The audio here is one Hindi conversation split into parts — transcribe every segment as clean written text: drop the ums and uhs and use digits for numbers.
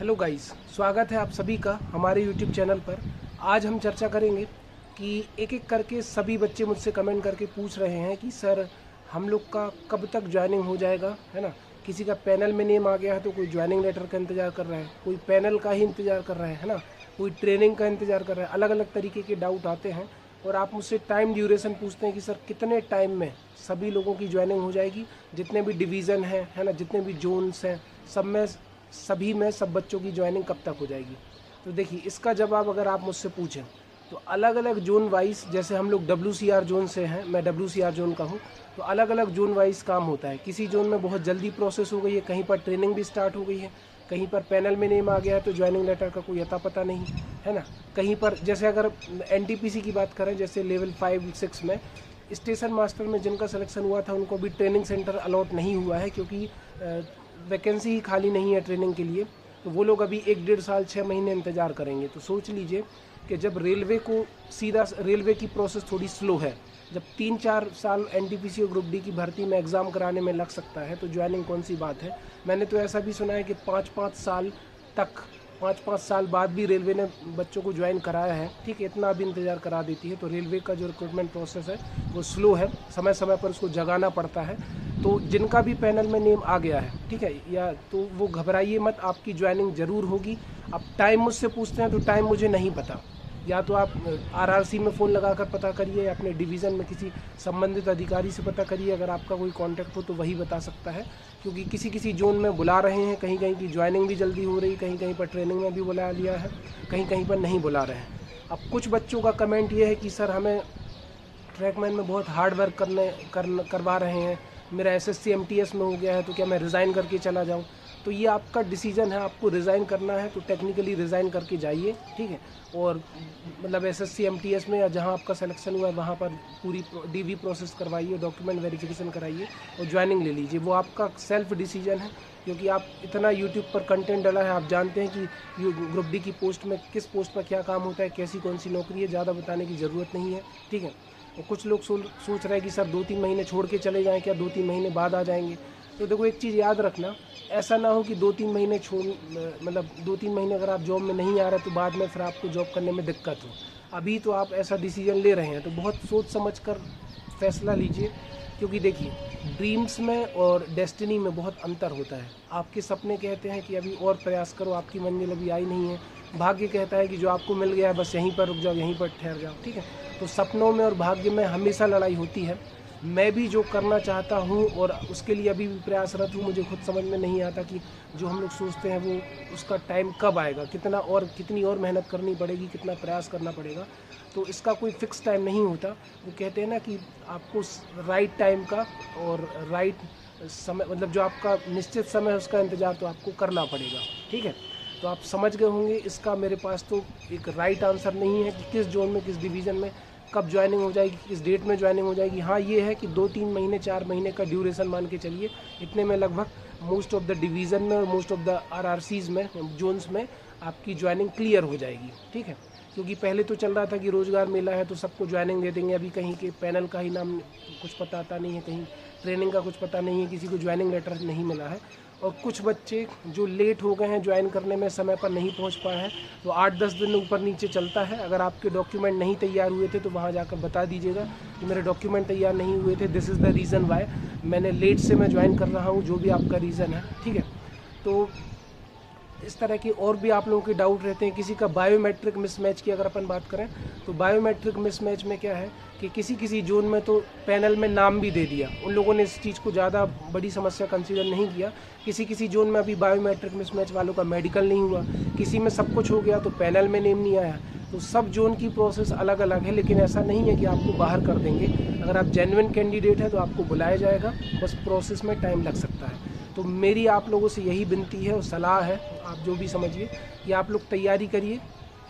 हेलो गाइस, स्वागत है आप सभी का हमारे यूट्यूब चैनल पर। आज हम चर्चा करेंगे कि एक एक करके सभी बच्चे मुझसे कमेंट करके पूछ रहे हैं कि सर हम लोग का कब तक ज्वाइनिंग हो जाएगा, है ना। किसी का पैनल में नेम आ गया है तो कोई ज्वाइनिंग लेटर का इंतज़ार कर रहा है, कोई पैनल का ही इंतज़ार कर रहा है ना, कोई ट्रेनिंग का इंतज़ार कर रहा है। अलग अलग तरीके के डाउट आते हैं और आप मुझसे टाइम ड्यूरेशन पूछते हैं कि सर कितने टाइम में सभी लोगों की ज्वाइनिंग हो जाएगी, जितने भी डिवीज़न हैं, है ना, जितने भी जोन्स हैं, सभी में सब बच्चों की ज्वाइनिंग कब तक हो जाएगी। तो देखिए, इसका जवाब अगर आप मुझसे पूछें तो अलग अलग जोन वाइज, जैसे हम लोग WCR जोन से हैं, मैं WCR जोन का हूँ, तो अलग अलग जोन वाइज काम होता है। किसी जोन में बहुत जल्दी प्रोसेस हो गई है, कहीं पर ट्रेनिंग भी स्टार्ट हो गई है, कहीं पर पैनल में नेम आ गया है तो ज्वाइनिंग लेटर का कोई अता पता नहीं, है ना। कहीं पर जैसे अगर NTPC की बात करें, जैसे लेवल 5-6 में स्टेशन मास्टर में जिनका सिलेक्शन हुआ था उनको भी ट्रेनिंग सेंटर अलॉट नहीं हुआ है, क्योंकि वैकेंसी ही खाली नहीं है ट्रेनिंग के लिए। तो वो लोग अभी 1-1.5 साल 6 महीने इंतज़ार करेंगे। तो सोच लीजिए कि जब रेलवे को सीधा रेलवे की प्रोसेस थोड़ी स्लो है, जब 3-4 साल NTPC और ग्रुप डी की भर्ती में एग्ज़ाम कराने में लग सकता है, तो ज्वाइनिंग कौन सी बात है। मैंने तो ऐसा भी सुना है कि 5-5 साल तक, 5-5 साल बाद भी रेलवे ने बच्चों को ज्वाइन कराया है। ठीक है, इतना भी इंतज़ार करा देती है। तो रेलवे का जो रिक्रूटमेंट प्रोसेस है वो स्लो है, समय समय पर उसको जगाना पड़ता है। तो जिनका भी पैनल में नेम आ गया है, ठीक है, या तो वो घबराइए मत, आपकी ज्वाइनिंग ज़रूर होगी। अब टाइम मुझसे पूछते हैं तो टाइम मुझे नहीं पता, या तो आप RRC में फ़ोन लगाकर पता करिए, या अपने डिवीज़न में किसी संबंधित अधिकारी से पता करिए, अगर आपका कोई कांटेक्ट हो तो वही बता सकता है। क्योंकि किसी किसी जोन में बुला रहे हैं, कहीं कहीं की ज्वाइनिंग भी जल्दी हो रही, कहीं कहीं पर ट्रेनिंग में भी बुला लिया है, कहीं कहीं पर नहीं बुला रहे हैं। अब कुछ बच्चों का कमेंट ये है कि सर हमें ट्रैकमैन में बहुत हार्ड वर्क करवा रहे हैं, मेरा SSC MTS में हो गया है, तो क्या मैं रिज़ाइन करके चला जाऊं। तो ये आपका डिसीजन है, आपको रिज़ाइन करना है तो टेक्निकली रिज़ाइन करके जाइए, ठीक है। और मतलब SSC MTS में या जहां आपका सिलेक्शन हुआ है वहां पर पूरी DV प्रोसेस करवाइए, डॉक्यूमेंट वेरिफिकेशन कराइए और ज्वाइनिंग ले लीजिए। वो आपका सेल्फ डिसीजन है, क्योंकि आप इतना यूट्यूब पर कंटेंट डाला है, आप जानते हैं कि ग्रुप डी की पोस्ट में किस पोस्ट पर क्या काम होता है, कैसी कौन सी नौकरी है, ज़्यादा बताने की ज़रूरत नहीं है, ठीक है। और कुछ लोग सोच रहे हैं कि सर 2-3 महीने छोड़ के चले जाएं, क्या 2-3 महीने बाद आ जाएंगे। तो देखो, एक चीज़ याद रखना, ऐसा ना हो कि 2-3 महीने मतलब 2-3 महीने अगर आप जॉब में नहीं आ रहे तो बाद में फिर आपको जॉब करने में दिक्कत हो। अभी तो आप ऐसा डिसीजन ले रहे हैं तो बहुत सोच समझ कर फैसला लीजिए, क्योंकि देखिए, ड्रीम्स में और डेस्टिनी में बहुत अंतर होता है। आपके सपने कहते हैं कि अभी और प्रयास करो, आपकी मंजिल अभी आई नहीं है। भाग्य कहता है कि जो आपको मिल गया है बस यहीं पर रुक जाओ, यहीं पर ठहर जाओ, ठीक है। तो सपनों में और भाग्य में हमेशा लड़ाई होती है। मैं भी जो करना चाहता हूँ और उसके लिए अभी भी प्रयासरत हूँ, मुझे खुद समझ में नहीं आता कि जो हम लोग सोचते हैं वो उसका टाइम कब आएगा, कितनी और मेहनत करनी पड़ेगी, कितना प्रयास करना पड़ेगा। तो इसका कोई फिक्स टाइम नहीं होता। वो कहते हैं ना कि आपको राइट टाइम का और राइट समय, मतलब जो आपका निश्चित समय है उसका इंतज़ार तो आपको करना पड़ेगा, ठीक है। तो आप समझ गए होंगे, इसका मेरे पास तो एक राइट आंसर नहीं है कि किस जोन में, किस डिवीज़न में कब ज्वाइनिंग हो जाएगी, किस डेट में ज्वाइनिंग हो जाएगी। हाँ, ये है कि 2-3 महीने 4 महीने का ड्यूरेशन मान के चलिए, इतने में लगभग मोस्ट ऑफ द डिवीज़न में और मोस्ट ऑफ द RRCs में, जोन्स में आपकी ज्वाइनिंग क्लियर हो जाएगी, ठीक है। क्योंकि पहले तो चल रहा था कि रोज़गार मेला है तो सबको ज्वाइनिंग दे देंगे। अभी कहीं के पैनल का ही नाम कुछ पता आता नहीं है, कहीं ट्रेनिंग का कुछ पता नहीं है, किसी को ज्वाइनिंग लेटर नहीं मिला है। और कुछ बच्चे जो लेट हो गए हैं ज्वाइन करने में, समय पर नहीं पहुंच पाए हैं, तो 8-10 दिन ऊपर नीचे चलता है। अगर आपके डॉक्यूमेंट नहीं तैयार हुए थे तो वहां जाकर बता दीजिएगा कि मेरे डॉक्यूमेंट तैयार नहीं हुए थे, this is the reason why मैंने लेट से मैं ज्वाइन कर रहा हूँ, जो भी आपका रीज़न है, ठीक है। तो इस तरह के और भी आप लोगों के डाउट रहते हैं। किसी का बायोमेट्रिक मिसमैच की अगर अपन बात करें तो बायोमेट्रिक मिसमैच में क्या है कि किसी किसी जोन में तो पैनल में नाम भी दे दिया, उन लोगों ने इस चीज़ को ज़्यादा बड़ी समस्या कंसीडर नहीं किया। किसी किसी जोन में अभी बायोमेट्रिक मिसमैच वालों का मेडिकल नहीं हुआ, किसी में सब कुछ हो गया तो पैनल में नेम नहीं आया। तो सब जोन की प्रोसेस अलग अलग है, लेकिन ऐसा नहीं है कि आपको बाहर कर देंगे। अगर आप जेन्युइन कैंडिडेट हैं तो आपको बुलाया जाएगा, बस प्रोसेस में टाइम लग सकता है। तो मेरी आप लोगों से यही विनती है और सलाह है, आप जो भी समझिए, कि आप लोग तैयारी करिए,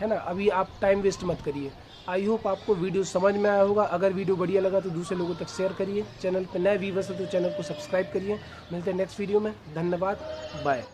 है ना। अभी आप टाइम वेस्ट मत करिए। आई होप आपको वीडियो समझ में आया होगा। अगर वीडियो बढ़िया लगा तो दूसरे लोगों तक शेयर करिए। चैनल पर नए व्यूअर्स हैं तो चैनल को सब्सक्राइब करिए। मिलते हैं नेक्स्ट वीडियो में। धन्यवाद, बाय।